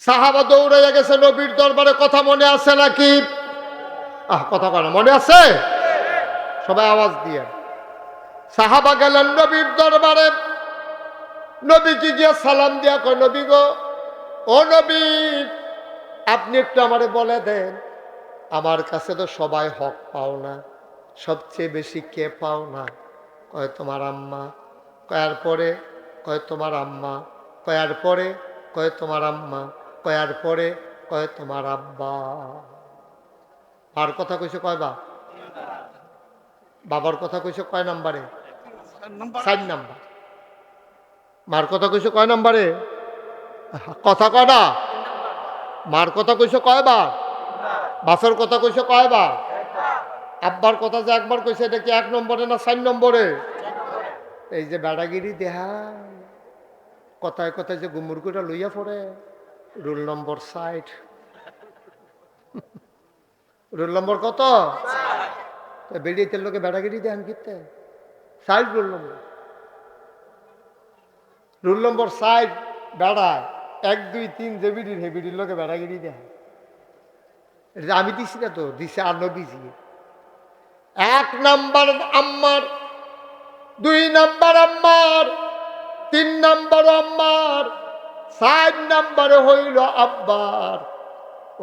সাহাবা দৌড়াইয়া গেছে নবীর দরবারে। কথা মনে আছে নাকি? কথা বলে মনে আছে? সবাই আওয়াজ দিয়ে। সাহাবা গেলেন নবীর দরবারে। নবীকে গিয়ে সালাম দিয়া কয়, নবী গো, ও নবী, আপনি একটু আমারে বলে দেন, আমার কাছে তো সবাই হক পাও না, সবচেয়ে বেশি কে পাও না? কয় তোমার আম্মা। কয়ার পরে কয় তোমার আম্মা। কয়ার পরে কয় তোমার আম্মা। কয়ার পরে কয় তোমার আব্বা। আর কথা কইছে কয়বা? বাবার কথা কইছে কয় নাম্বারে? 4 নাম্বার। মার কথা কইছে কয় নাম্বারে? কথা কয়টা? মার কথা কইছে কয়বার? বাসের কথা কইছে কয়বার? আব্বার কথা যে একবার কইছে, এটা কি 1 নম্বরে না 4 নম্বরে? এই যে বেড়াগিরি দেহা কথায় কথায় যে গুমুরগুটা লইয়া পড়ে। রুল নম্বর 60। রুল নম্বর কত? বেরিয়ে লোকে বেড়াগিরি দেন কিতে 60 রুল নম্বর। রুল নম্বর 60 বেড়ায় 1 2 3 যে বিড়ির হে বিড়ির লোকে বেড়াগিরি দেয়। আমি দিছি না তো, দিছে আর নবীজি। 1 নাম্বার আম্মার, 2 নাম্বার আম্মার, 3 নাম্বার আম্মার, 4 নাম্বারে হইল আব্বার।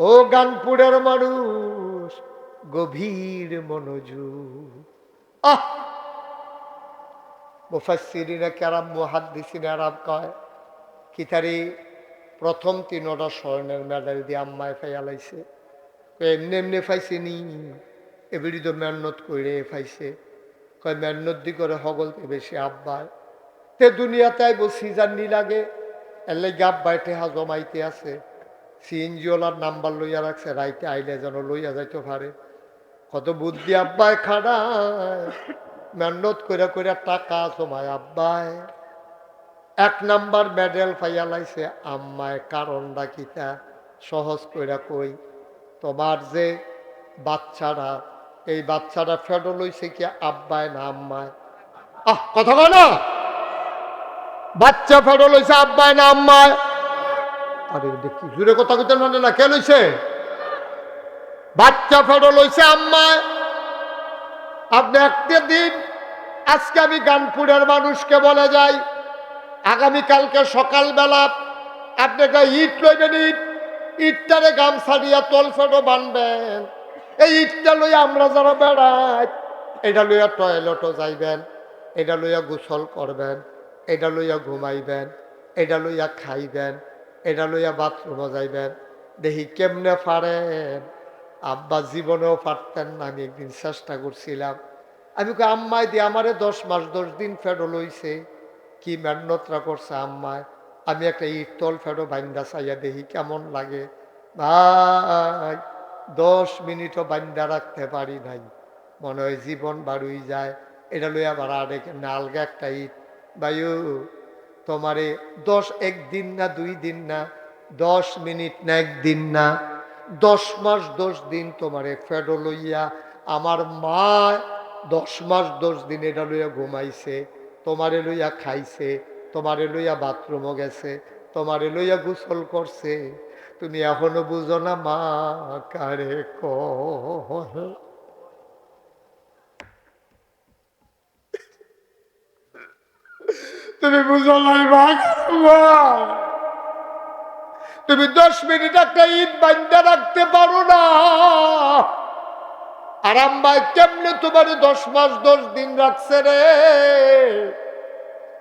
ও গানপুরের মানুষ, গভীর মনোযোগ। মুফাসসিরিনে কেরাম, মুহাদ্দিসিনে আরব কয়, কিতারি প্রথম 3টা স্বর্ণের মেডেল দিয়ে আম্মায় ফাইয়ালাইছে। এমনি এমনি ফাইছে নি, এবারই তো মেহনত করে ফাইছে। কয় মেহনত দি করে হগলতে বেশি আব্বায় তে দুনিয়াতে আইব সিজার নি লাগে, এর লাগে আব্বায় টেহা জমাইতে আছে। সিএনজিওলার নাম্বার লইয়া রাখছে, রাইতে আইলে যেন লইয়া যাইতে পারে। কত বুদ্ধি আব্বায় খাড়ায়, মেহনত করে করে টাকা জমায় আব্বায় 1 নাম্বার মেডেল পাইয়া লাইছে। আম্মায় কারণটা কিতা? সহজ কইরা কই, তোমার যে বাচ্চারা, এই বাচ্চাটা ফেডো লইছে কি আব্বায় না আম্মায়? কথা কয় না? বাচ্চা ফেডো লইছে আব্বায় না আম্মায়? আরে দেখি জুড়ে কথা কইতে মানে না, কে লইছে? বাচ্চা ফেডো লইছে আম্মায়। আপনি একটা দিন, আজকে আমি গানপুরের মানুষকে বলে যাই, আগামীকালকে সকালবেলা আপনি একটা ইট লইবেন, ইটটারে গামছা দিয়া তল ফেটো বানবেন। এই ইটটা লইয়া আমরা যারা বেড়াই, এটা লইয়া টয়লেটও যাইবেন, এটা লইয়া গোসল করবেন, এটা লইয়া ঘুমাইবেন, এটা লইয়া খাইবেন, এটা লইয়া বাথরুমও যাইবেন। দেখি কেমনে পারেন। আব্বা জীবনেও পারতেন না। আমি একদিন চেষ্টা করছিলাম। আমি কই আম্মায় দিয়ে আমারে 10 মাস 10 দিন ফেডো লইছে, কি মেহনতরা করছে আম্মায়। আমি একটা ইটল ফেডো বাইন্দা চাইয়া দেখি কেমন লাগে। ভাই 10 মিনিটও বাইন্দা রাখতে পারি নাই, মনে হয় জীবন বাড়ুই যায়। এটা লই আবার আরেকে নালগা একটা ইট। ভাইও তোমারে 1 দিন না 2 দিন না, 10 মিনিট না 1 দিন না, 10 মাস 10 দিন তোমারে ফেডো লইয়া আমার মা 10 মাস 10 দিন এটা লইয়া ঘুমাইছে, তোমারে লইয়া খাইছে, তোমারে লইয়া বাথরুমও গেছে, তোমারে লইয়া গোসল করছে। তুমি এখনো বুঝো না মা কারে কয়? তুমি বুঝো নাই মা কারে কয়? তুমি 10 মিনিট একটা ইট বান্ধা রাখতে পারো না। আর আম্মায় কেমনে তোমারে 10 মাস 10 দিন রাখছে রে?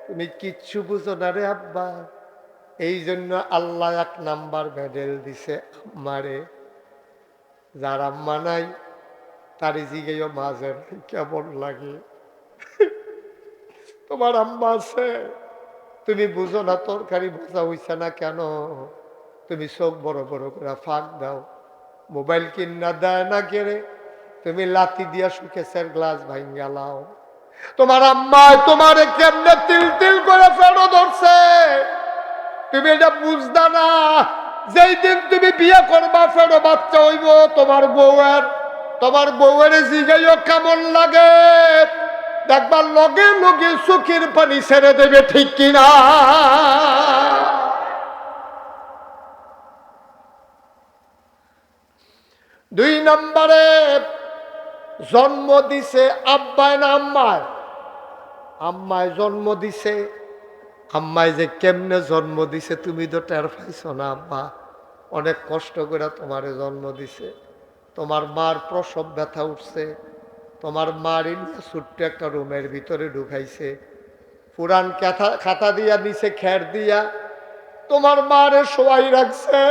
তুমি কিচ্ছু বুঝো না রে আব্বা। এই জন্য আল্লাহ 1 নাম্বার মেডেল দিছে আম্মারে। যার আম্মা নাই তারই জিগেও মাঝে কেমন লাগে। তোমার আম্মা আছে, তুমি বুঝো না তরকারি ভাজা হইছে না কেন? তুমি চোখ বড় বড় করে ফাঁক দাও। মোবাইল কিনা দেয় না কেড়ে, তুমি লাথি দিয়া সুকেশের গ্লাস ভাঙ্গা লাও। তোমার আম্মা তোমারে কেমনে তিল তিল করে ফেরো ধরছে, তুমি এটা বুঝদা না। যেই দিন তুমি বিয়ে করবা ফেরো বাচ্চা হইব, তোমার বউয়ের জিগাইও কেমন লাগে দেখবার, লগে লগে চোখের পানি ছেড়ে দেবে, ঠিক কিনা? দুই নম্বরে জন্ম দিছে আব্বায় না আম্মায়? আম্মায় জন্ম দিছে। আম্মায় যে কেমনে জন্ম দিছে তুমি তো টের পাইছো না। আব্বা অনেক কষ্ট করে তোমারে জন্ম দিছে। তোমার মার প্রসব ব্যথা উঠছে, তোমার মার ছোট্ট একটা রুমের ভিতরে ঢুকাইছে, পুরান খাতা দিয়া নিচে খের দিয়া তোমার মারে শোয়াই রাখছে।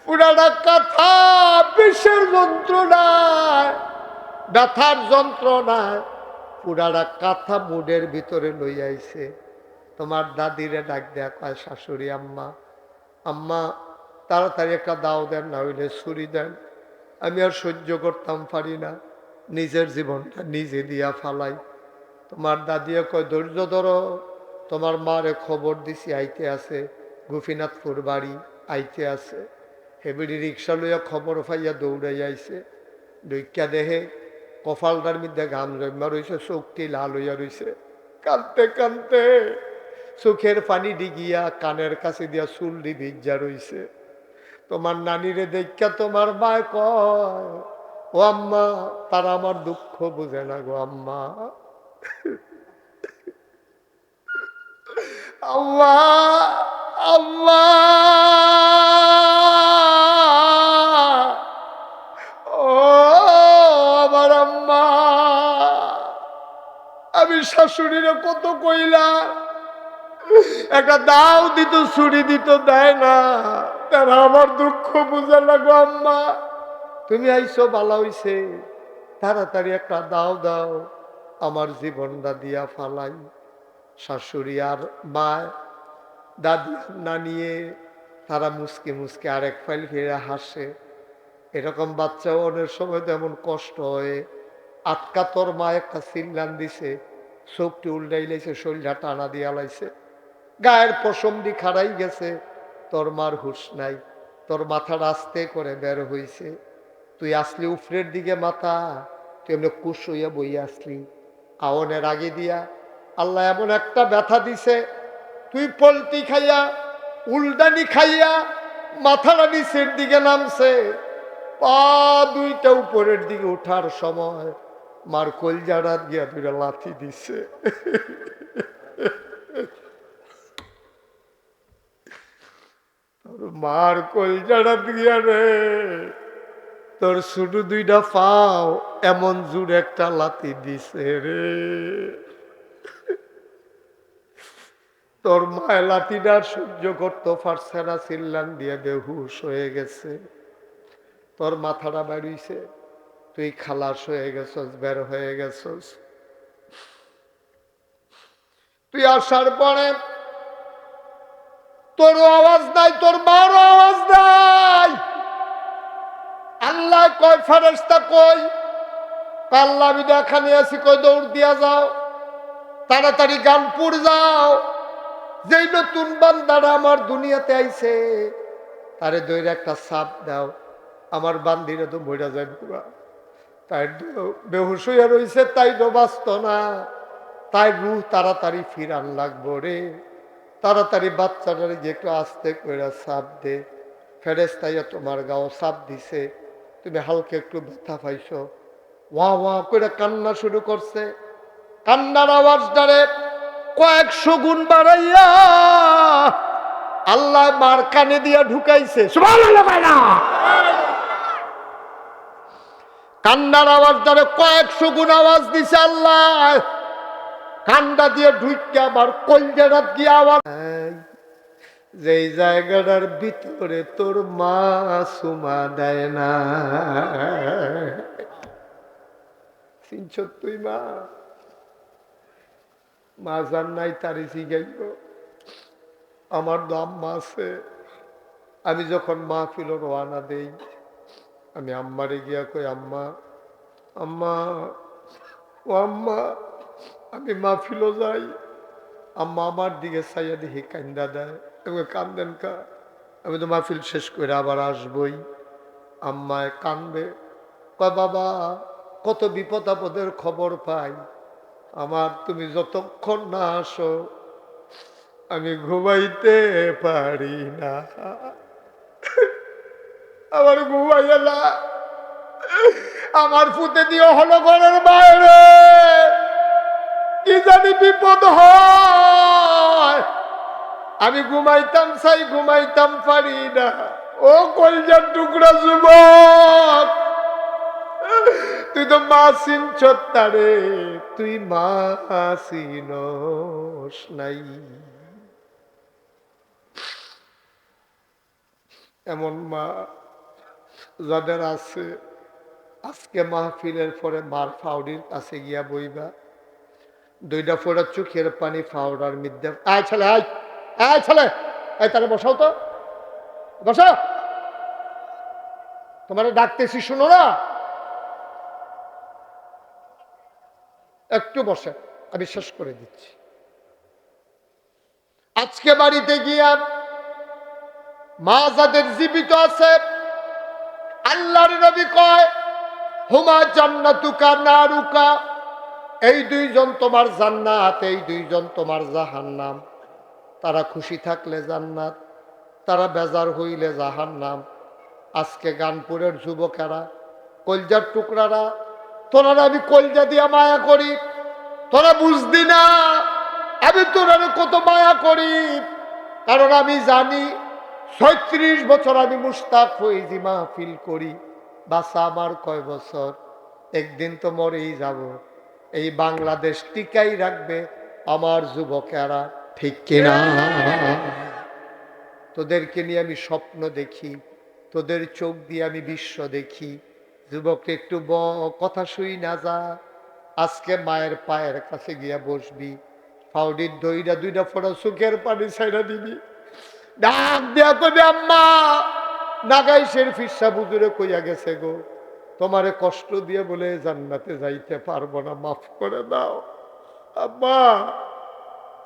পুরানা কাঁথা বিষের যন্ত্রণায়, ব্যথার যন্ত্রণায় পুরানা কাঁথা মুডের ভিতরে লইয়াইছে। তোমার দাদিরে ডাক দেয়া কয়, শাশুড়ি আম্মা, আম্মা তাড়াতাড়ি একটা দাও দেন, না হইলে ছুরি দেন, আমি আর সহ্য করতাম পারি না, নিজের জীবনটা নিজে দিয়া ফালাই। তোমার দাদিয়া কয়, ধৈর্য ধরো, তোমার মারে খবর দিছি আইতে আছে, গোপীনাথপুর বাড়ি আইতে আছে। হেবিড়ি রিক্সা লইয়া খবর পাইয়া দৌড়াই আইছে। ডইকা দেহে কপালটার মধ্যে ঘাম জমা রয়েছে, চোখটি লাল হইয়া রয়েছে। কানতে কানতে চোখের পানি ডিগিয়া কানের কাছে দিয়া চুলডি ভিজা রইছে। তোমার নানিরে দেখা তোমার মা কয়, ও আম্মা, তারা আমার দুঃখ বুঝে না গো আম্মা। আম্মা, আম্মা, ও আমার আম্মা। আমি শাশুড়িরে কত কইলাম, একটা দাও দিত, ছুরি দিত, দেয় না। তারা আমার দুঃখ বুঝে না গো আম্মা। তুমি আইসো ভালো হইছে, তাড়াতাড়ি একটা দাও দাও, আমার জীবনটা দিয়া ফালাই। শাশুড়ি আর মা, দাদি না নিয়ে তারা মুসকে মুসকে আরেক ফাইল ফিরে হাসে। এরকম বাচ্চাও অনেক সময় তেমন কষ্ট হয়। আটকা তোর মা একটা চিল্লান দিছে, চোখটি উল্টাই লাইছে, শরীরটা টানা দিয়া লাইছে, গায়ের পশমটি খাড়াই গেছে, তোর মার হুঁশ নাই। তোর মাথাটা আস্তে করে বের হইছে। তুই আসলি উপরের দিকে মাথা, তুই এমনি কুশ হইয়া বইয়া আসলি। আওনের আগে দিয়া আল্লাহ এমন একটা ব্যথা দিছে, তুই পলটি খাইয়া উল্টানি খাইয়া মাথাটা নিচের দিকে নামছে, পা দুইটা উপরের দিকে উঠার সময় মার কলজাটা গিয়া দুইটা লাথি দিছে। মার কলজাটা দিয়া রে, তোর শুধু দুইটা পাও এমন জোর একটা লাথি দিছে রে। তোর মায় লাঠিটা সহ্য করতে পারছে না, চিল্লান দিয়ে বেহুশ হয়ে গেছে। তোর মাথাটা বাড়িছে, তুই খালাস হয়ে গেছস, বের হয়ে গেছস। তুই আসার পরে তোর আওয়াজ নাই, তোর মারও আওয়াজ নাই। আল্লাহ কয়, ফেরেশতা কই? আল্লাহ আমি এখানে আছি, কই দৌড় দিয়া যাও, তাড়াতাড়ি গানপুর যাও। যেই নতুন বান্দারা আমার দুনিয়াতে আইছে, তারে দইরে একটা সাপ দাও, আমার বান্দিরে তো মরে যায় পুরা। তাই বেহুশ হইয়া রইছে, তাই তো বাঁচত না, তাই রুহ তাড়াতাড়ি ফিরান লাগবো রে। তাড়াতাড়ি বাচ্চাটারে যে একটু আস্তে করে সাপ দে। ফেরেশতাইয়া তোমার গাও সাপ দিছে, তুমি হালকা একটু ব্যথা পাইছো। ওয়া ওয়া করে কান্না শুরু করছে। কান্নার আওয়াজটারে কয়েকশো গুণ বাড়াইয়া আল্লাহ মার কানে দিয়া ঢুকাইছে। সুবহানাল্লাহ। কান্নার আওয়াজটারে কয়েকশো গুণ আওয়াজ দিছে আল্লাহ। কান্না দিয়ে ঢুকিয়া আবার কলজাটা গিয়ে আওয়াজ, যেই জায়গাটার ভিতরে তোর মা সুমা দেয় না। চিনছ তুই মা? মা জান নাই, তারি জিগাইব। আমার তো আম্মা আছে। আমি যখন মাহফিল রওনা দেই, আমি আম্মারে গিয়া কই, আম্মা, আম্মা, ও আম্মা, আমি মাহফিলও যাই। আম্মা আমার দিকে চাইয়া দেখি কান্দা দেয়। আমি কান্দেন কা? আমি তো মাহফিল শেষ করে আবার আসবই। আম্মায় কান্দে, কয় বাবা, কত বিপদ আপদের খবর পাই, আমার তুমি যতক্ষণ না আসো আমি ঘুমাইতে পারি না, আমার ঘুমাইয়া না, আমার ফুতে দিয়ে হলো ঘরের বাইরে, কি জানি বিপদ হয়, আমি ঘুমাইতাম চাই ঘুমাইতাম পারি না। ও কলজার টুকরা যুবক, তুই তো মা চিনছ তারে, তুই মা চিনস নাই। এমন মা যাদের আছে, আজকে মাহফিলের পরে মার ফাউডির কাছে গিয়া বইবা, দুইটা ফোড়া চোখের পানি ফাউডার মিদ্যা, আয় ছেলে আয়, আয় ছেলে, আয় তারা বসাও তো, বসা, তোমার ডাকতেছি শুনো না, একটু বসে, আমি শেষ করে দিচ্ছি। আজকে বাড়িতে গিয়া মা যাদের জীবিত আছে, আল্লাহর নবী কয় হুমা জান্নাতুকা নারুকা, এই দুইজন তোমার জান্নাত, এই দুইজন তোমার জাহান্নাম। তারা খুশি থাকলে জান্নাত, তারা বেজার হইলে জাহান্নাম। আজকে গানপুরের যুবকেরা, কলজার টুকরারা, তোরা আমি কলজা দিয়া মায়া করি, তোরা বুঝদি না আমি তোরা কত মায়া করি। কারণ আমি জানি ৩৬ বছর আমি মুস্তাক ফৈজি মাহফিল করি, বাসা আমার কয় বছর, একদিন তো মরেই যাব। এই বাংলাদেশ টিকাই রাখবে আমার যুবকেরা, ঠিক কিনা? তোদেরকে নিয়ে আমি স্বপ্ন দেখি, তোদের চোখ দিয়ে আমি বিশ্ব দেখি। যুবককে একটু কথা শুই না যা, আজকে মায়ের পায়ের কাছে গিয়া বসবি, ফাউডির দইটা দুইটা ফোড়া চোখের পানি ছাইড়া দিবি, ডাক দেয়া কবি আম্মা নাগাইশের ফিসা বুজুরে কইয়া গেছে গো, তোমারে কষ্ট দিয়ে বলে জান্নাতে যাইতে পারবো না, মাফ করে দাও আম্মা,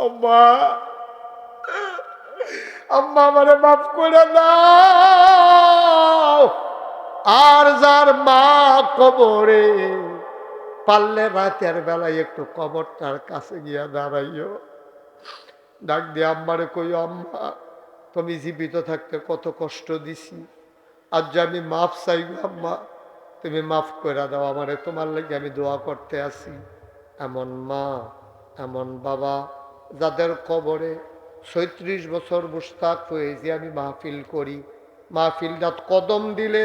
আম্মা, আম্মা আমারে মাফ করে দাও। আর যার মা কবরে, পারলে রাতের বেলায় একটু কবরটার কাছে গিয়া দাঁড়াইও, ডাক দিয়ে আম্মারে কইও আম্মা তুমি জীবিত থাকতে কত কষ্ট দিছি, আজ যে আমি মাফ চাই আম্মা, তুমি মাফ করে দাও আমারে, তোমার লাগে আমি দোয়া করতে আসি। এমন মা, এমন বাবা যাদের কবরে ৩৬ বছর মুস্তাক হয়েছি আমি মাহফিল করি, মাহফিলটা কদম দিলে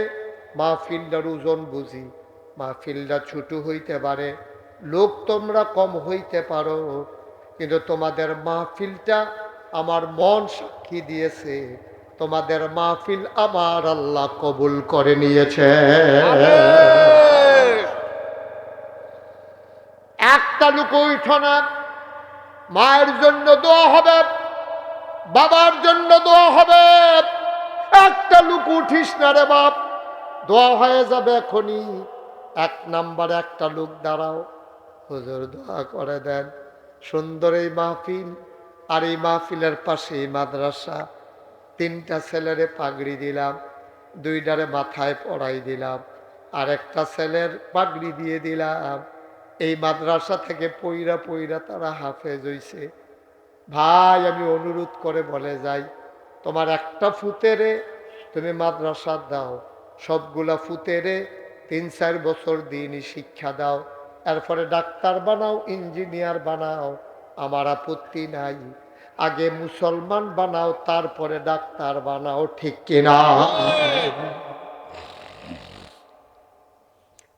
মাহফিলটার ওজন বুঝি, মাহফিলটা ছোট হইতে পারে, লোক তোমরা কম হইতে পারো, কিন্তু তোমাদের মাহফিলটা আমার মন সাক্ষী দিয়েছে, তোমাদের মাহফিল আমার আল্লাহ কবুল করে নিয়েছে। একটা লোক উঠো না, মায়ের জন্য দোয়া হবে, বাবার জন্য দোয়া হবে, একটা লোক উঠিস না রে বাপ, দোয়া হয়ে যাবে এখনই। ১ নাম্বার একটা লোক দাঁড়াও, হুজুর দোয়া করে দেন, সুন্দর এই মাহফিল, আর এই মাহফিলের পাশে মাদ্রাসা, 3টা ছেলেরে পাগড়ি দিলাম, 2টারে মাথায় পড়াই দিলাম, আর একটা ছেলের পাগড়ি দিয়ে দিলাম। এই মাদ্রাসা থেকে পইরা পইরা তারা হাফেজ হইছে। ভাই আমি অনুরোধ করে বলে যাই, তোমার একটা ফুতেরে তুমি মাদ্রাসা দাও, সবগুলা ফুতেরে ৩-৪ বছর দিনই শিক্ষা দাও, এরপরে ডাক্তার বানাও, ইঞ্জিনিয়ার বানাও, আমার আপত্তি নাই। আগে মুসলমান বানাও, তারপরে ডাক্তার বানাও, ঠিক কিনা?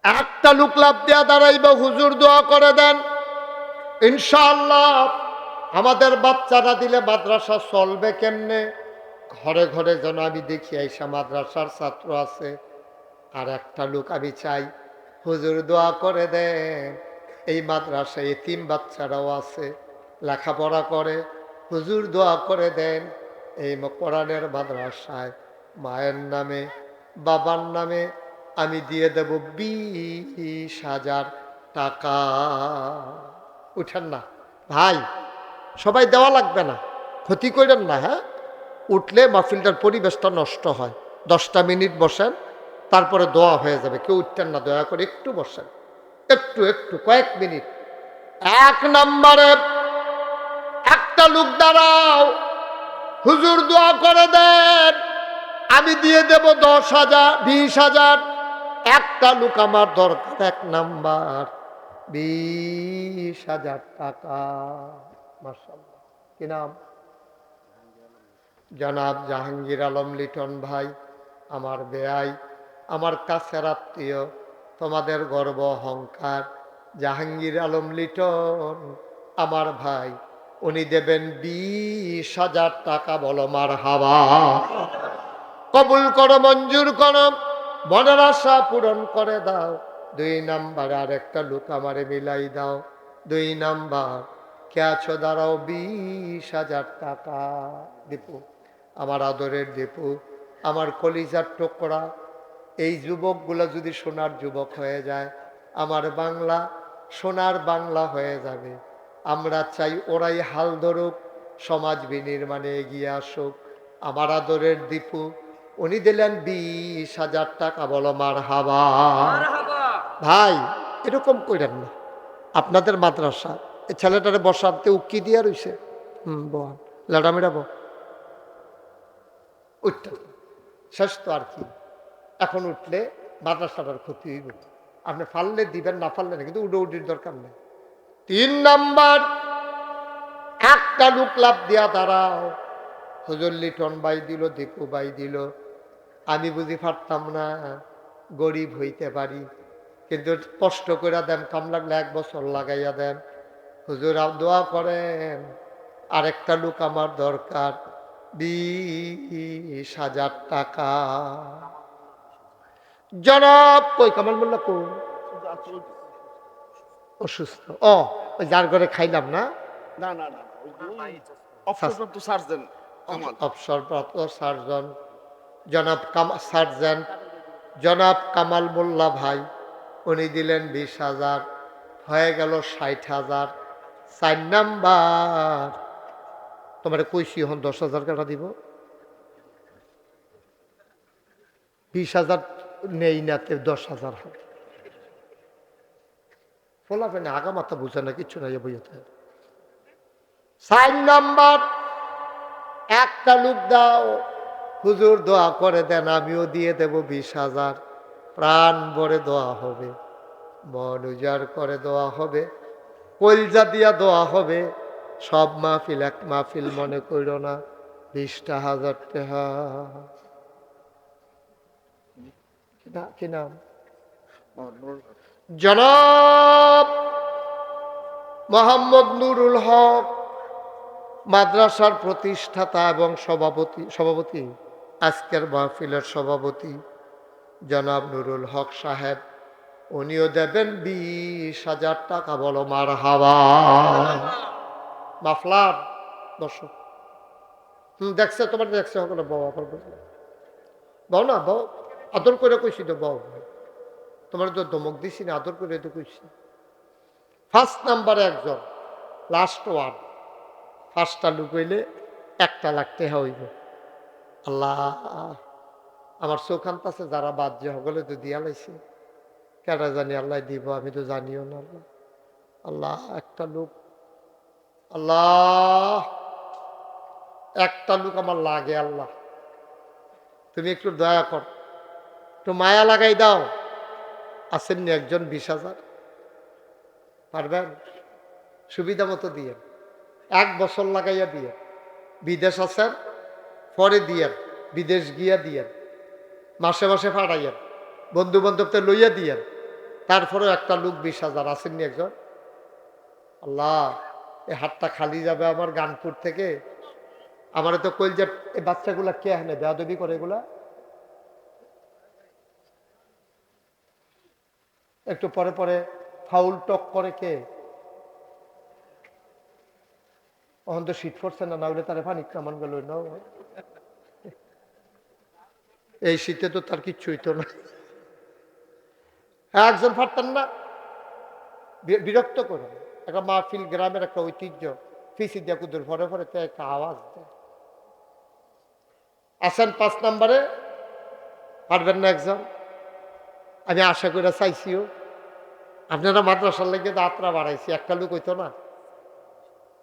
একটা লোক লাভ দেয়া দাঁড়াইবা, হুজুর দোয়া করে দেন, ইনশাআল্লাহ আমাদের বাচ্চারা দিলে মাদ্রাসা চলবে কেমনে? ঘরে ঘরে যেন আমি দেখি আইসা মাদ্রাসার ছাত্র আছে। আর একটা লোক আমি চাই, হুজুর দোয়া করে দেন, এই মাদ্রাসায় এতিম বাচ্চারাও আছে, লেখাপড়া করে, হুজুর দোয়া করে দেন এই কোরআনের মাদ্রাসায় মায়ের নামে বাবার নামে আমি দিয়ে দেব 20,000 টাকা। উঠেন না ভাই, সবাই দেওয়া লাগবে না, ক্ষতি করেন না, হ্যাঁ? উঠলে মাহফিলটার পরিবেশটা নষ্ট হয়। 10টা মিনিট বসেন, তারপরে দোয়া হয়ে যাবে। কেউ উঠতেন না, দয়া করে একটু বসেন, একটু একটু কয়েক মিনিট। 1 নম্বরে একটা লোক দাঁড়াও, হুজুর দোয়া করে দেন, আমি দিয়ে দেব 10,000 20,000। একটা লোক আমার দরকার, 1 নাম্বার 20,000 টাকা। মাশাআল্লাহ, কি নাম? জনাব জাহাঙ্গীর আলম লিটন ভাই, আমার বেয়াই, আমার কাছের আত্মীয়, তোমাদের গর্ব অহংকার। জাহাঙ্গীর আলম লিটন আমার ভাই, উনি দেবেন 20,000 টাকা। বলো মারহাবা। কবুল করো, মঞ্জুর করো, মনের আশা পূরণ করে দাও। 2 নাম্বার আর একটা লোক আমারে মিলাই দাও। 2 নাম্বার কে আছো দাঁড়াও, 20,000 টাকা। দীপু, আমার আদরের দীপু, আমার কলিজার টুকরা, এই যুবকগুলো যদি সোনার যুবক হয়ে যায়, আমার বাংলা সোনার বাংলা হয়ে যাবে। আমরা চাই ওরাই হাল ধরুক, সমাজ বিনির্মাণে এগিয়ে আসুক। আমার আদরের দীপু, উনি দিলেন 20,000 টাকা। বলো মারহাবা। ভাই এরকম করেন না, আপনাদের মাদ্রাসা, এই ছেলেটারে বসাতে উকি দিয়া রইছে। বল লাডা মেডাবো, উঠতে শেষ তো আর কি। এখন উঠলে মাদ্রাসাটার ক্ষতি হইব। আপনি ফাললে দিবেন, না ফাললে না, কিন্তু উডোউডির দরকার নেই। 3 নাম্বার একটা লোক লাভ দিয়া দাঁড়াও। হুজুর লিটন ভাই দিল, দীপু ভাই দিল, আমি বুঝি পারতাম না, গরিব হইতে পারি, কিন্তু কষ্ট করে দেন, কাম লাগলে 1 বছর লাগাইয়া দেন। হুজুর দোয়া করেন, আরেকটা লোক আমার দরকার, 20,000 টাকা। জনাব কই কামাল মোল্লা কই? অসুস্থ। ও ওই যার ঘরে খাইলাম না, না না না, অবসরপ্রাপ্ত সার্জন কামাল। অবসরপ্রাপ্ত সার্জন জনাব সার্জেন্ট জনাব কামাল মোল্লা ভাই, উনি দিলেন 20,000, হয়ে গেল 60,000। 4 নাম্বার তোমার কইছি হন 10,000 টাকা দিব। 20,000 নেই না, 10,000 হবে। ফলাফে না, আগা মাথা বুঝে না, কিচ্ছু নাই বইতে। 4 নাম্বার একটা লোক দাও, হুজুর দোয়া করে দেন, আমিও দিয়ে দেব 20,000। প্রাণ ভরে দোয়া হবে, মন উজাড় করে দোয়া হবে, কলজা দিয়া দোয়া হবে। সব মাহফিল এক মাহফিল মনে কইর না, 20,000 টাকা। কি নাম? জনাব মোহাম্মদ নুরুল হক, মাদ্রাসার প্রতিষ্ঠাতা এবং সভাপতি আজকের মাহফিলের সভাপতি জনাব নুরুল হক সাহেব, উনিও দেবেন 20,000 টাকা। বলো মারহাবা। মাফলার দর্শক দেখছে, তোমার দেখছে সকলে, বউ আবার বউ না, বউ আদর করে কইছি তো, বউ তোমার তো ধমক দিছি না, আদর করে তো কইছি। 1 নাম্বারে একজন, লাস্ট ওয়ান, 5টা লোক হইলে 1 লাখ টাকা হইব। আল্লাহ, আমার চোখান্ত আছে, যারা বাদ যে সকলে তো দিয়া লাইছে, কেনা জানি আল্লাহ দিব, আমি তো জানিও না। আল্লাহ একটা লোক, আল্লাহ একটা লোক আমার লাগে, আল্লাহ তুমি একটু দয়া কর, একটু মায়া লাগাই দাও। আসেননি একজন 20,000 পারবেন? সুবিধা মতো দিয়ে 1 বছর লাগাইয়া দিয়ে, বিদেশ আছেন পরে দিয়ে, বিদেশ গিয়া দিয়ে, মাসে মাসে পাঠাইয়েন, বন্ধু বান্ধবদের লইয়া দিয়ে, তারপরেও একটা লোক 20,000 আসেননি একজন। আল্লাহ এই হাতটা খালি যাবে আমার গানপুর থেকে। আমার তো কইল যে এই বাচ্চাগুলা কে হানে বেয়াদবি করে, এগুলা একটু পরে পরে ফাউল টক করে কে? অহন তো শীত পড়ছে না, না হলে তারে পানি কামান গেল না, এই শীতে তো তার কিচ্ছু হইতো না। একজন পারতেন না, বিরক্ত করে। একটা মাহফিল গ্রামের একটা ঐতিহ্য, ফিসি দিয়া কুদুর ভরে ভরে তো একটা আওয়াজ দেয়। আসেন 5 নাম্বারে, পারবেন না একজন? আমি আশা করে চাইছিও, আপনারা মাদ্রাসার লেগে যাত্রা বাড়াইছি, একটা লোক হইতো না।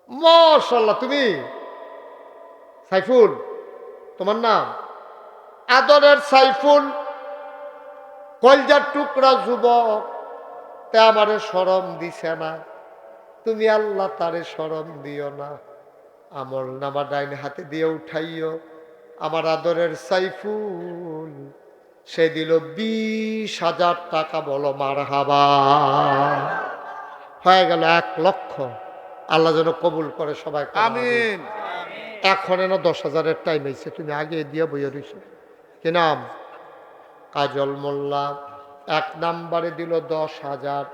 মাশাআল্লাহ, তুমি সাইফুল তোমার নাম? আদরের সাইফুল, কলজার টুকরা যুবক, তে আমারে শরম দিছে না, তুমি আল্লাহ তারে শরম দিও না, আমল নামা ডাইন হাতে দিয়ে উঠাইও। আমার আদরের সাইফুল সে দিল 20,000 টাকা, বলো মারহাবা। হয়ে গেল 1,00,000। আল্লাহ যেন কবুল করে সবাই। আমিন। এখন এনে 10,000-এর টাইম হয়েছে, তুমি আগে দিয়ে বইয়ে রয়েছো। কি নাম? কাজল মোল্লা। 1 নাম্বারে দিল 10,000,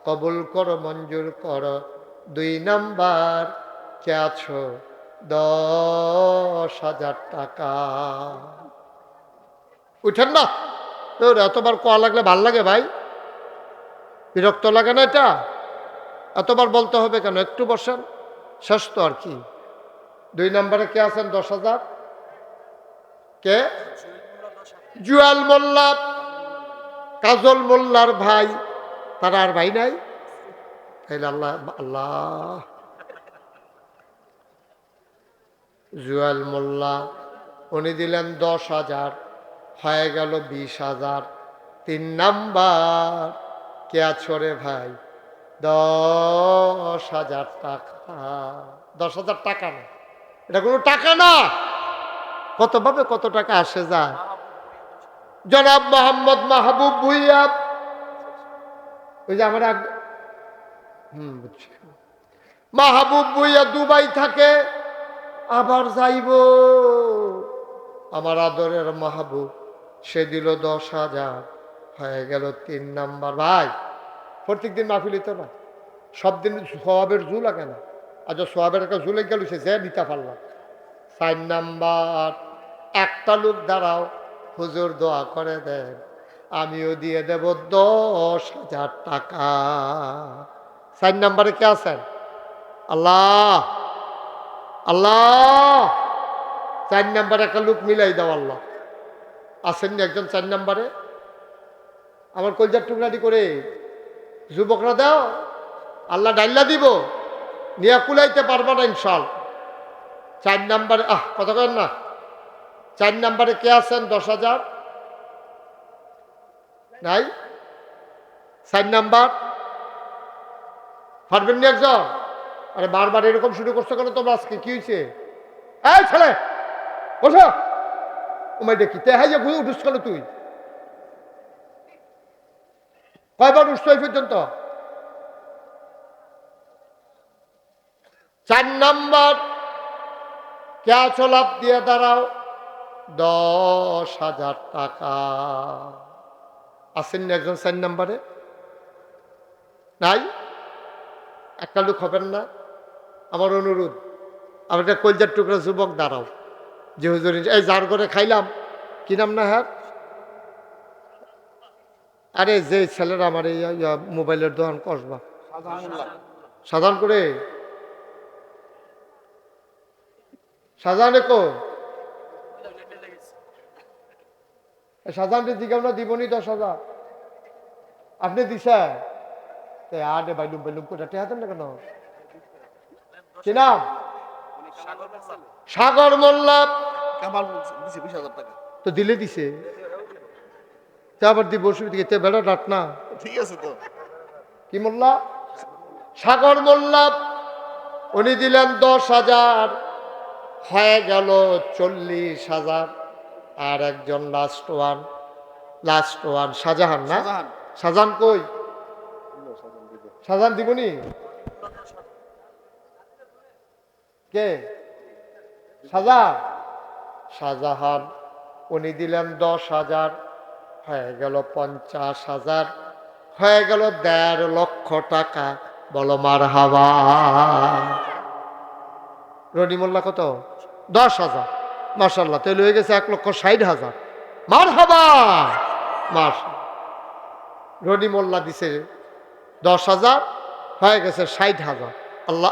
কবুল করো, মঞ্জুর করো। 2 নাম্বার, কে আছো? 10,000 টাকা। উঠেন না, এতবার কোয়া লাগলে ভাল লাগে ভাই? বিরক্ত লাগে না এটা? এতবার বলতে হবে কেন? একটু বসেন, শেষ তো আর কি। 2 নম্বরে কে আছেন? 10,000। কে? জুয়েল মোল্লা, কাজল মোল্লার ভাই। তারা আর ভাই নাই? তাইলে আল্লাহ আল্লাহ। জুয়েল মোল্লা উনি দিলেন 10,000, হয়ে গেল 20,000। 3 নাম্বার, কে আছো রে ভাই? 10,000 টাকা। 10,000 টাকা না, এটা কোনো টাকা না। কত ভাবে কত টাকা আসে যায়। জনাব মোহাম্মদ মাহবুব ভুইয়া, ওই যে আমার বুঝছি, মাহবুব ভুইয়া দুবাই থাকে, আবার যাইব। আমার আদরের মাহবুব সে দিল 10,000, হয়ে গেল 3 নাম্বার। ভাই প্রত্যেক দিন মাহফিল হইতো না, সব দিন সোয়াবের জু লাগে না। আজ সোয়াবের একটা জুলে গেল, সে যে নিতে পারলাম। 4 নাম্বার, একটা লোক দাঁড়াও, হুজুর দোয়া করে দেন, আমিও দিয়ে দেব 10,000 টাকা। 4 নাম্বারে কে আছেন? আল্লাহ আল্লাহ। 4 নাম্বারে একটা লোক মিলাই দাও আল্লাহ। আসেননি একজন 4 নাম্বারে? আমার কলজার টুকরাটি করে যুবকরা দাও, আল্লাহ ডাইল্লা দিব, নিয়ে কুলাইতে পারবা না ইনশাল্লাহ। 4 নাম্বারে, কথা কেন না? 4 নাম্বারে কে আছেন? 10,000 নাই? 4 নাম্বার পারবেন না একজন? আরে বারবার এরকম শুরু করছো কেন তোমরা আজকে? কি হয়েছে? এই ছেলে বসো, ওমাই দেখি তে হাইয়া ঘুরে উঠুস কেন তুই? কয়বার উঠছো এই পর্যন্ত? 4 নাম্বার, কে আছো? লাভ দিয়ে দাঁড়াও, 10,000 টাকা। আসেননি একজন 4 নাম্বারে? নাই? একটা লোক হবেন না? আমার অনুরোধ, আমার একটা কলজার টুকরা যুবক দাঁড়াও, যে হুজুর এই যার করে খাইলাম, কি নাম না? হ্যাঁ, আরে যে ছেলেরা আমার এই মোবাইলের দোকান কসবা, সাধারণ করে সাজানে কো সাজানটি দিকে আমরা দিবনি 10,000। আপনি দিছে আরে বাইলুম বাইলুম করে টেহাতেন না কেন? কি নাম? সাগর মোল্লা। কামাল দিছে 20,000 টাকা। তো দিলে দিছে, আবার দিব অসুবিধা, বেড়া ডাট না। ঠিক আছে তো। কি মোল্লা? সাগর মোল্লা, উনি দিলেন 10,000, হয়ে গেল 40,000। আর একজন লাস্ট ওয়ান শাহজাহান না? শাহজাহান কই? শাহজাহান দিবনি? কে? শাহজাহান উনি দিলেন 10,000, হয়ে গেল 50,000, হয়ে গেল 1.5 লক্ষ টাকা, বলো মারহাবা। রনি মোল্লা কত? 10,000। মাশাআল্লাহ, তাহলে হয়ে গেছে 1,60,000। মারহাবা। রনি মোল্লা দিছে 10,000, হয়ে গেছে 60,000। আল্লাহ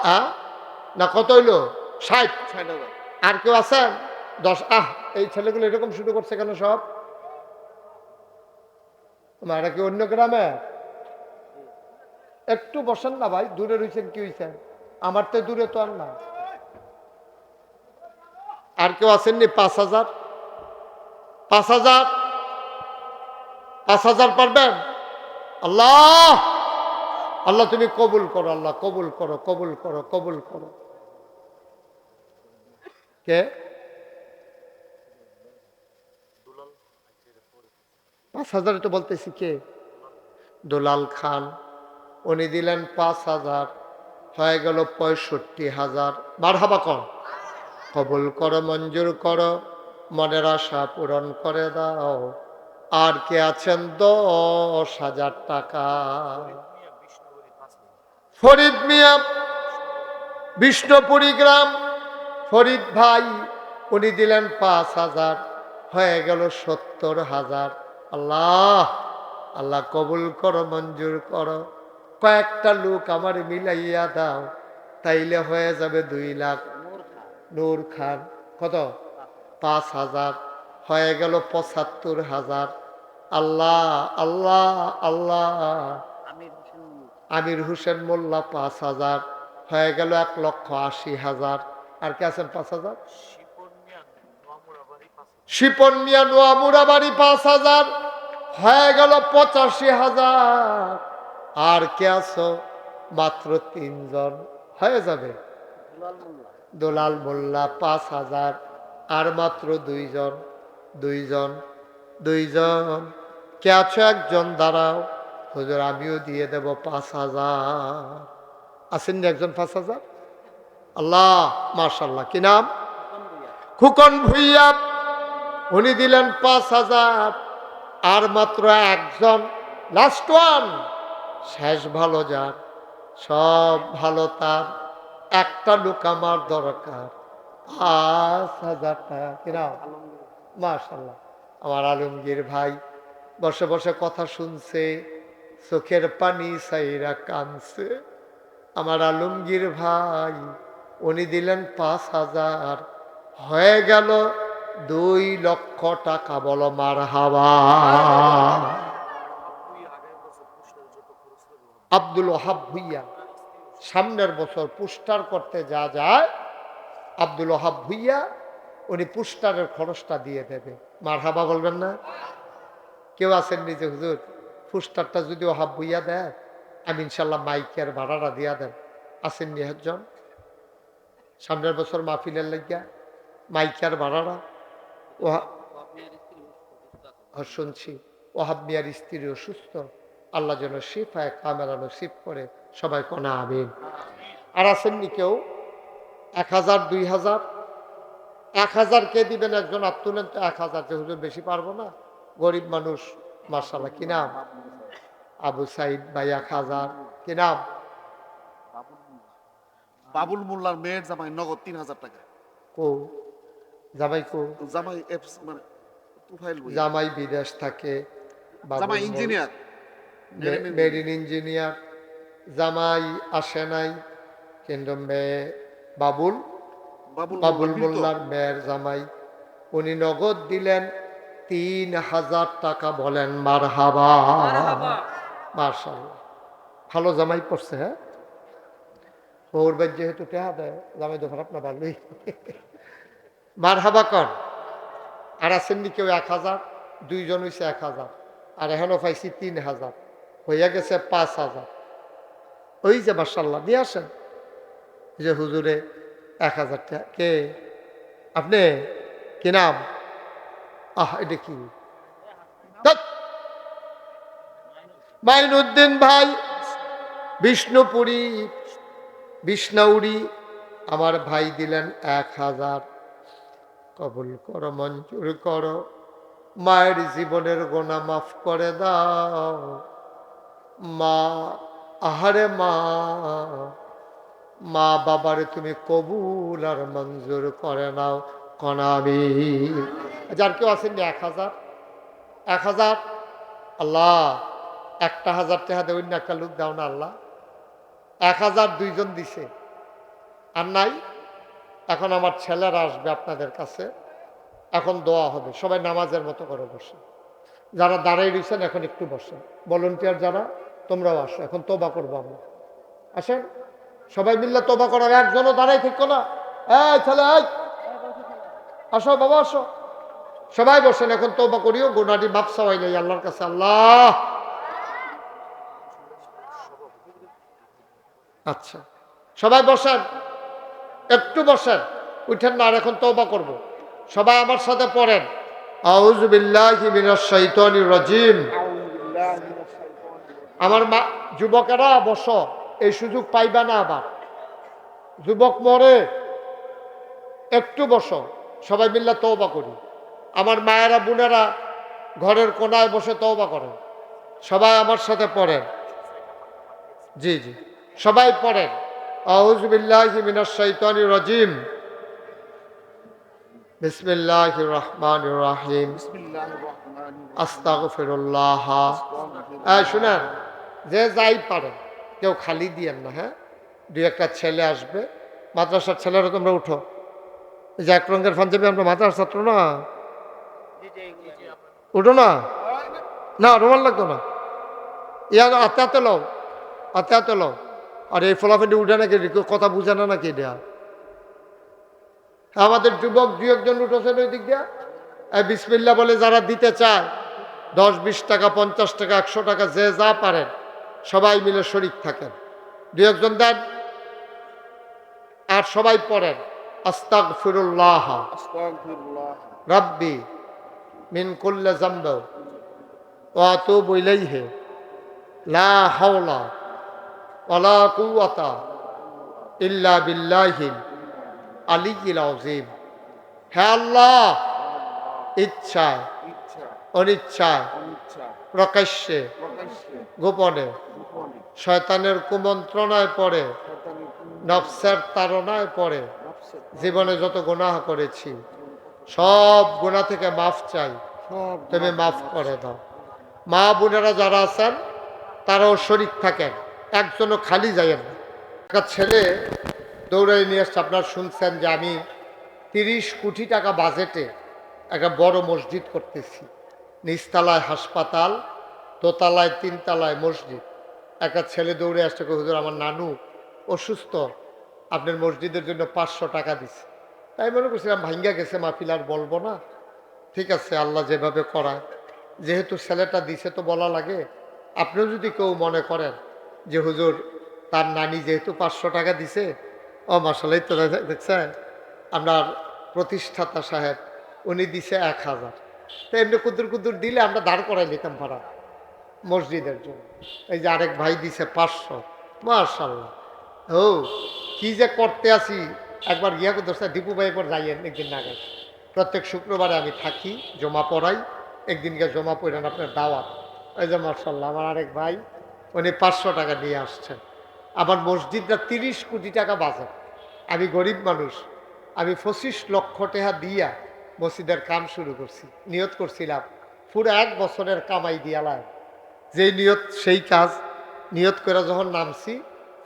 না কত হইলো? 60,000। আর কেউ আছেন? 10। এই ছেলেগুলো এরকম শুরু করছে কেন সব? তোমরা কি অন্য গ্রামে? একটু বসেন না ভাই, দূরে রয়েছেন, কি হয়েছে? আমার তো দূরে তো আর না। আর কেউ আসেননি? 5,000, 5,000, 5,000 পারবেন? আল্লাহ, আল্লাহ তুমি কবুল করো, আল্লাহ কবুল করো, কবুল করো, কবুল করো। কে? 5,000 তো বলতেছি কে? দুলাল খান। উনি দিলেন 5,000, হয়ে গেল 65,000। মারহাবা কর। কবুল করো, মঞ্জুর করো, মনের আশা পূরণ করে দাও। আর কে আছেন? 10,000 টাকা। ফরিদ মিয়া, বিষ্ণুপুরী গ্রাম, ফরিদ ভাই, উনি দিলেন 5,000, হয়ে গেল 70,000। আল্লাহ, আল্লাহ কবুল করো, মঞ্জুর করো। কয়েকটা লোক আমার মিলাইয়া দাও, তাইলে হয়ে যাবে 2 লাখ। নূর খান কত? 5,000, হয়ে গেল 75,000। আল্লাহ, আল্লাহ, আল্লাহ। আমির হোসেন মোল্লা 5,000, হয়ে গেল 1,80,000। আর কে আছেন? 5,000। শিপন মিয়া নোয়ামুরাবাড়ি 5,000, হয়ে গেল 85,000। আর কে আছো? মাত্র 3 জন, হয়ে যাবে। দুলাল মোল্লা 5,000, আর মাত্র 2 জন, 2 জন, 2 জন। কে আছো? 1 জন, দাঁড়াও। হুজুর আমিও দিয়ে দেব 5,000। আসেন না একজন? 5,000। আল্লাহ, মাশাআল্লাহ। কি নাম? খুকন ভুইয়া, উনি দিলেন 5,000, আর মাত্র 1 জন, লাস্ট ওয়ান। শেষ ভালো যার, সব ভালো তার, একটা লোক আমার দরকার। 5,000 টাকা। কিনা? মাশাআল্লাহ। আমার আলমগীর ভাই বসে বসে কথা শুনছে, চোখের পানি সাইরা কানছে। আমার আলমগীর ভাই, উনি দিলেন 5,000, হয়ে গেল 2 লক্ষ টাকা। বলো মারহাবা। আব্দুল ওহাব ভুইয়া, সামনের বছর পুস্টার করতে যা যায়, আব্দুল ওহাব ভুইয়া উনি পুস্টারের খরচটা দিয়ে দেবে। মারহাবা বলবেন না? কেউ আছেন নিজে? হুজুর পুস্টারটা যদি ওহাব ভুইয়া দেয়, আমি ইনশাল্লাহ মাইকের ভাড়াটা দিয়া দেন। আসেন নি একজন? সামনের বছর মাহফিলের লাগিয়া মাইকের ভাড়াটা। শুনছি ওহাব মিয়ার স্ত্রী অসুস্থ, আল্লাহ যেন শিফায়ে কামেলা নসিব করে। সবাই কোনা আমিন। আর আসেননি কেউ? 1,000, 2,000, 1,000 কে দিবেন? একজন হাত তুলেন তো। 1,000, যে হুজুর বেশি পারবো না, গরিব মানুষ। মাশাআল্লাহ। কি নাম? আবু সাইদ ভাই 1,000। কি নাম? বাবুল মোল্লার মেয়ের জামাই নগদ 3,000 টাকা। কো জামাই? কো জামাই মানে তুফাইল বই, জামাই বিদেশ থাকে। জামাই ইঞ্জিনিয়ার, মেরিন ইঞ্জিনিয়ার। জামাই আসে নাই, কিন্তু মেয়ে বাবুল, বাবুল মোল্লার মেয়ের জামাই, উনি নগদ দিলেন 3,000 টাকা। বলেন মারহাবা। মাশাআল্লাহ, ভালো জামাই পড়ছে। হ্যাঁ, ওর ভাই যেহেতু টেহা দেয়, জামাই তো খারাপ না, ভালোই। মারহাবা কর। আর আসেননি কেউ? 1,000, 2 জন হয়েছে 1,000, আর এখনো পাইছি 3,000, হইয়া গেছে 5,000। ওই যে মাশাআল্লাহ, নিয়ে আসেন। যে হুজুরে 1,000 টাকা। কে আপনি? কি নাম? এটা কি? মাইনুদ্দিন ভাই, বিষ্ণুপুরী, বিষ্ণাউড়ি, আমার ভাই দিলেন 1,000। কবুল করো, মঞ্জুর করো, মায়ের জীবনের গোনা মাফ করে দাও। মা, আহারে মা, মা বাবারে তুমি কবুল আর মঞ্জুর করে নাও। কনামি। যার কেউ আসেননি? 1,000, 1,000। আল্লাহ, 1,000 টাকা দেবেন না? একটা লোক দাও না আল্লাহ। 1,000 2 জন দিছে, আর নাই। এখন আমার ছেলেরা আসবে আপনাদের কাছে, এখন দোয়া হবে। সবাই নামাজের মতো করে বসে। যারা দাঁড়াই রয়েছেন এখন একটু বসেন। ভলেন্টিয়ার যারা, তোমরাও আসো, এখন তোবা করবো আমরা। আসেন। সবাই মিললে তওবা করার একজনও দাঁড়াই থাকো না। এই ছেলে, এই আসো বাবা, আসো। সবাই বসেন, এখন তওবা করিও, গুনাহটি মাফ চাওয়াইলে আল্লাহর কাছে। আল্লাহ, আচ্ছা সবাই বসেন, একটু বসেন, উঠেন না। আর এখন তওবা করব। সবাই আমার সাথে পড়েন, আউযু বিল্লাহি মিনাশ শাইতানির রাজিম। আমার মা, যুবকেরা বসো, এই সুযোগ পাইবা না আবার। যুবক মরে, একটু বসো, সবাই মিল্লা তওবা করি। আমার মায়েরা বোনেরা ঘরের কোনায় বসে তওবা করেন। সবাই আমার সাথে পড়েন, জি জি সবাই পড়েন, আউযু বিল্লাহি মিনাশ শাইতানির রাজিম, বিসমিল্লাহির রহমানির রহিম, আস্তাগফিরুল্লাহ। শুনেন, যে যাই পারেন, কেউ খালি দিয়েন না, হ্যাঁ। দুই একটা ছেলে আসবে, মাদ্রাসার ছেলেরা তোমরা উঠো। এই যে এক রঙের পাঞ্জাবি, আমরা মাদ্রাসার ছাত্র না, উঠো না। না রুমাল লাগতো না, ইয়া আতে হাতে লও, আতে হাতে লও। আর এই ফলাফেন্টি উঠে নাকি, কথা বুঝে না নাকি এটা? আমাদের যুবক দুই একজন উঠেছেন ওই দিক দিয়া, বিসমিল্লাহ বলে যারা দিতে চায়, 10-20 টাকা, 50 টাকা, 100 টাকা, যে যা পারেন সবাই মিলে শরিক থাকেন। দুই একজন দেন, আর সবাই পড়েন, আস্তাগফিরুল্লাহ রাব্বি মিন কুল্লি যামব ওয়া আতুবু ইলাইহি লা হাওলা ওয়ালা কুওয়াতা ইল্লা বিল্লাহিল আলিয়্যিল আযীম। হে আল্লাহ, ইচ্ছায় অনিচ্ছায় প্রকাশ্যে গোপনে শয়তানের কুমন্ত্রণায় পড়ে, নফসের তাড়নায় পড়ে জীবনে যত গুনাহ করেছি, সব গুনাহ থেকে মাফ চাই, তুমি মাফ করে দাও। মা বোনেরা যারা আছেন তারাও শরীক থাকেন, একজনও খালি যাইয়েন না। একটা ছেলে দৌড়াই নিয়ে আসছে, আপনারা শুনছেন যে আমি 30 কোটি টাকা বাজেটে একটা বড় মসজিদ করতেছি। নিচতলায় হাসপাতাল, দোতলায় 3 তলায় মসজিদ। একটা ছেলে দৌড়ে আসছে, হুজুর আমার নানু অসুস্থ, আপনার মসজিদের জন্য 500 টাকা দিছে। তাই মনে করছিলাম ভাঙ্গা গেছে, মাহফিল আর বলবো না, ঠিক আছে আল্লাহ যেভাবে করায়, যেহেতু ছেলেটা দিছে তো বলা লাগে। আপনিও যদি কেউ মনে করেন যে হুজুর তার নানি যেহেতু 500 টাকা দিছে, ও মাসাল্লাহ তো দেখছেন আপনার প্রতিষ্ঠাতা সাহেব উনি দিছে 1000, তো এমনি কুদুর কুদুর দিলে আমরা দাঁড় করাই নিতাম ভাড়া মসজিদের জন্য। এই যে আরেক ভাই দিছে 500, মাশাল্লাহ। ও কি যে করতে আসি, একবার গিয়া করতে দীপু ভাই একবার যাইয়েন একদিন না গেছে। প্রত্যেক শুক্রবারে আমি থাকি, জমা পড়াই, একদিনকে জমা পড়েন আপনার দাওয়াত। ওই যে মাশাল্লাহ আমার আরেক ভাই উনি 500 টাকা নিয়ে আসছেন। আমার মসজিদটা 30 কোটি টাকা বাজার, আমি গরিব মানুষ, আমি 25 লক্ষ টাকা দিয়া মসজিদের কাম শুরু করছি। নিয়ত করছিলাম পুরো 1 বছরের কামাই দিয়ালাম, যেই নিয়ত সেই কাজ। নিয়ত করে যখন নামছি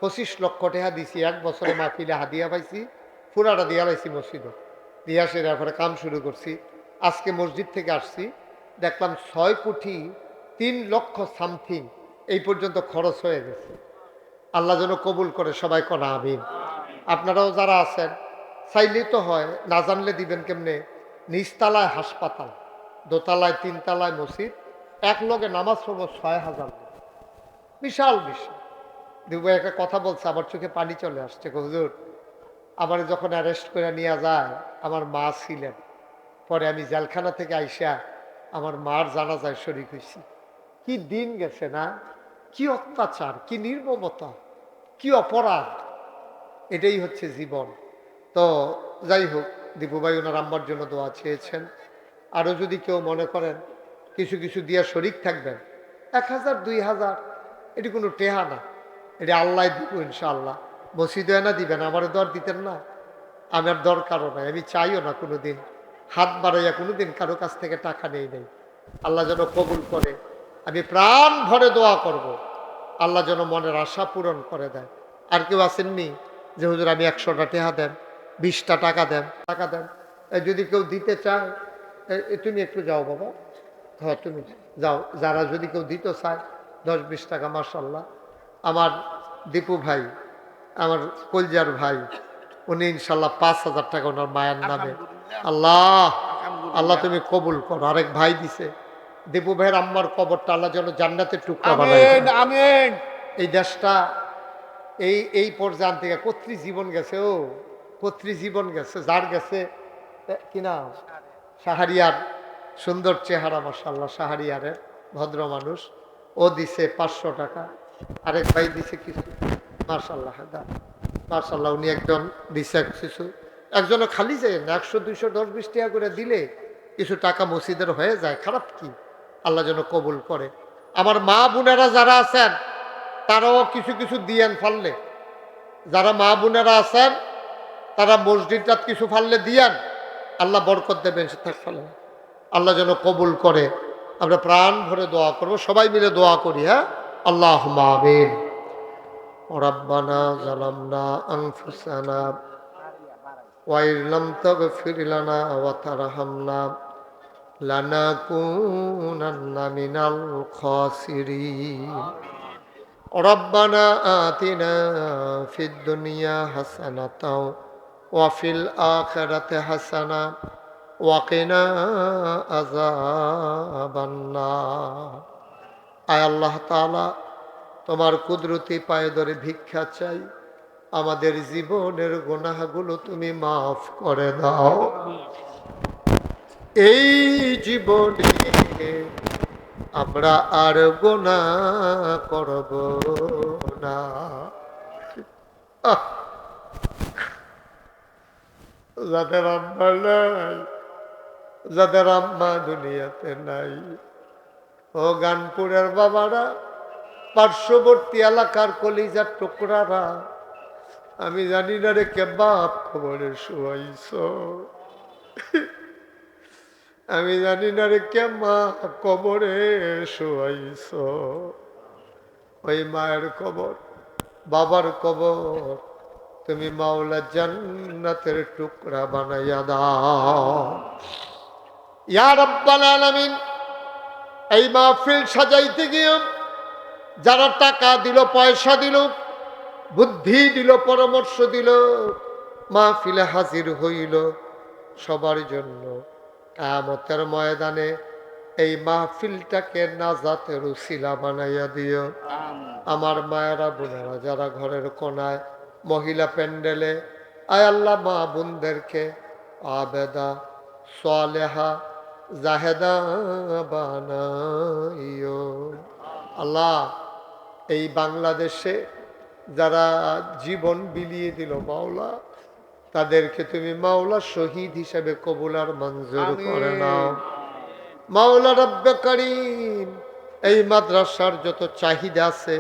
25 লক্ষ টাকা দিছি, 1 বছরে মাহফিলে হাদিয়া পাইছি, পুরাটা দিয়া লাইছি মসজিদে, দিয়া সে এরপরে কাম শুরু করছি। আজকে মসজিদ থেকে আসছি, দেখলাম 6 কোটি 3 লক্ষ সামথিং এই পর্যন্ত খরচ হয়ে গেছে। আল্লাহ যেন কবুল করে, সবাই করা আমিন। আপনারাও যারা আছেন চাইলেই তো হয়, না জানলে দিবেন কেমনে? নিচতলায় হাসপাতাল, দোতলায় 3 তলায় মসজিদ, এক লগে নামাজ পড়ব 6000, বিশাল বিশাল। দুবাই একটা কথা বলছে, আমার চোখে পানি চলে আসছে। হুজুর আমার যখন অ্যারেস্ট করে নিয়ে যায়, আমার মা ছিলেন, পরে আমি জেলখানা থেকে আইসা আমার মার জানাজায় শরীক হয়েছি। কি দিন গেছে না, কি অত্যাচার, কি নির্মমতা, কি অপরাধ, এটাই হচ্ছে জীবন। তো যাই হোক, দীপুভাই ওনার আম্মার জন্য দোয়া চেয়েছেন। আরও যদি কেউ মনে করেন কিছু কিছু দিয়া শরিক থাকবেন, 1000 2000 এটি কোনো টেহা না, এটি আল্লাহ দিব ইনশাআল্লাহ। মসজিদে না দিবেন, আমার দর দিতেন না, আমার দরকারও নাই, আমি চাইও না কোনো দিন হাত বাড়াইয়া কোনো দিন কারো কাছ থেকে টাকা নেই নেই। আল্লাহ যেন কবুল করে, আমি প্রাণ ভরে দোয়া করব, আল্লাহ যেন মনের আশা পূরণ করে দেয়। আর কেউ আসেননি যে হুজুর আমি 100টা টাকা দেন, 20টা টাকা দেন, টাকা দেন। যদি কেউ দিতে চায়, তুমি একটু যাও বাবা, হ্যাঁ তুমি যাও। যারা যদি কেউ দিতে চায় 10-20 টাকা, মাশাল্লাহ। আমার দীপু ভাই আমার কলজার ভাই, উনি ইনশাল্লাহ 5,000 টাকা ওনার মায়ের নামে। আল্লাহ আল্লাহ তুমি কবুল করো। আরেক ভাই দিছে, দেবু ভাইয়ের আম্মার কবরটা আল্লাহ যেন জান্নাতের টুকরা বানায় আমিন দেয়। আমিন। এই দেশটা এই পর্যায় থেকে কর্তৃ জীবন গেছে, ও কর্তৃ জীবন গেছে, যার গেছে কিনা শাহরিয়ার, সুন্দর চেহারা মাশাআল্লাহ, শাহরিয়ারের ভদ্র মানুষ, ও দিছে 500 টাকা। আরেক ভাই দিছে কিছু, মাশাআল্লাহ মাশাআল্লাহ, উনি একজন দিছে কিছু, একজনও খালি যায় না। 100 200 10 20 টাকা করে দিলে কিছু টাকা মসজিদের হয়ে যায়, খারাপ কি? আল্লাহ যেন কবুল করে। আমার মা বোনেরা যারা আছেন তারাও কিছু কিছু দিয়েন ফাললে, যারা মা বোনেরা আছেন তারা মসজিদটা কিছু ফাললে দিয়ান, আল্লাহ বরকত দেবেন। ফেলে আল্লাহ যেন কবুল করে। আমরা প্রাণ ভরে দোয়া করব, সবাই মিলে দোয়া করি। হ্যাঁ, আল্লাহুম্মা আমিন। রব্বানা যালামনা আনফুসানা ওয়া ইল্লাম তাগফির লানা ওয়া তারহামনা লানাকুনান্না মিনাল খাসিরিন। রব্বানা আতিনা ফিদ দুনিয়া হাসানাতাও ওয়া ফিল আখিরাতি হাসানা ওয়া কিনা আযাবান নার। আয় আল্লাহ তাআলা, তোমার কুদরতি পায়ে ধরে ভিক্ষা চাই, আমাদের জীবনের গুনাহগুলো তুমি মাফ করে দাও। এই জীবনে আমরা আর গুনাহ করব না। আহ! যাদের আম্মা নাই, যাদের আম্মা দুনিয়াতে নাই, ও গানপুরের বাবারা, পার্শ্ববর্তী এলাকার কলিজার টুকরারা, আমি জানি না রে কে বাপ খবরে শুয়াইছ, আমি জানি না রে কে মা কবরে শুয়াইছ। ওই মায়ের কবর, বাবার কবর তুমি মাওলা জান্নাতের টুকরা বানাইয়া দাও ইয়া রাব্বাল আলামিন। এই মাহফিল সাজাইতে গিয়ে যারা টাকা দিল, পয়সা দিল, বুদ্ধি দিল, পরামর্শ দিল, মাহফিলে হাজির হইল, সবার জন্য কিয়ামতের ময়দানে এই মাহফিলটাকে নাজাতের উসিলা বানাইয়া দিও। আমার মায়েরা বোনেরা যারা ঘরের কোনায়, মহিলা প্যান্ডেলে, আয় আল্লাহ মা বোনদেরকে আবেদা সালেহা জাহেদা বানাইও। আল্লাহ, এই বাংলাদেশে যারা জীবন বিলিয়ে দিল মাওলা, তাদেরকে তুমি মাওলা শহীদ হিসেবে কবুল আর মঞ্জুর করে নাও। মাওলা রব্বে করিম, এই মাদ্রাসার যত চাহিদা আছে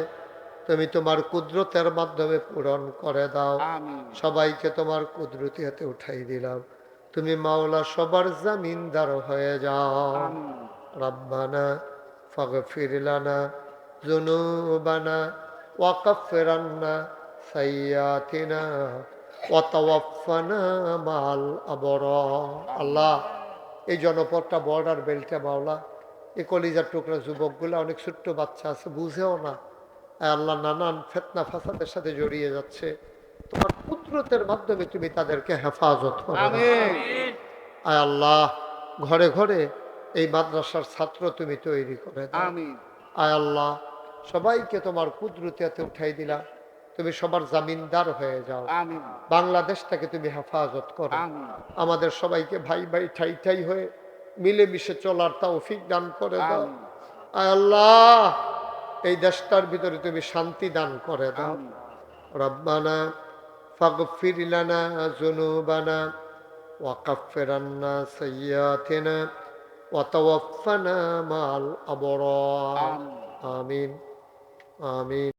তুমি তোমার কুদরতের মাধ্যমে পূরণ করে দাও। সবাইকে তোমার কুদরতি হাতে উঠাই দিলাম, তুমি মাওলা সবার জামিনদার হয়ে যাও। রব্বানা ফাগফির লানা যুনুবানা ওয়া কাফির আন্না সাইয়্যাতিনা ওয়া তাওয়াফানা মাল আবরার। আল্লাহ, এই জনপদটা বর্ডার বেল্টে মাওলা, এই কলিজার টুকরা যুবকগুলো, অনেক ছোট্ট বাচ্চা আছে, বুঝেও না। আল্লাহ, নানান ফিতনা ফাসাদের সাথে জড়িয়ে যাচ্ছে, তোমার কুদরতের মাধ্যমে তুমি তাদেরকে হেফাজত করো। আয় আল্লাহ, ঘরে ঘরে এই মাদ্রাসার ছাত্র তুমি তৈরি করে দাও। আয় আল্লাহ, সবাইকে তোমার কুদরতে উঠাই দিলা, তুমি সবার জামিনদার হয়ে যাও। বাংলাদেশটাকে তুমি হেফাজত করো। আমাদের সবাইকে ভাই ভাই ঠাই ঠাই হয়ে মিলেমিশে চলার তৌফিক দান করে দাও। আয় আল্লাহ, এই দেশটার ভিতরে তুমি শান্তি দান করে দাও। রব্বানা ফাগফির লানা যুনুবানা ওয়া কাফির আন্না সাইয়্যাতিনা ওয়া তাওয়াফানা মাল আবরার। আমিন আমিন।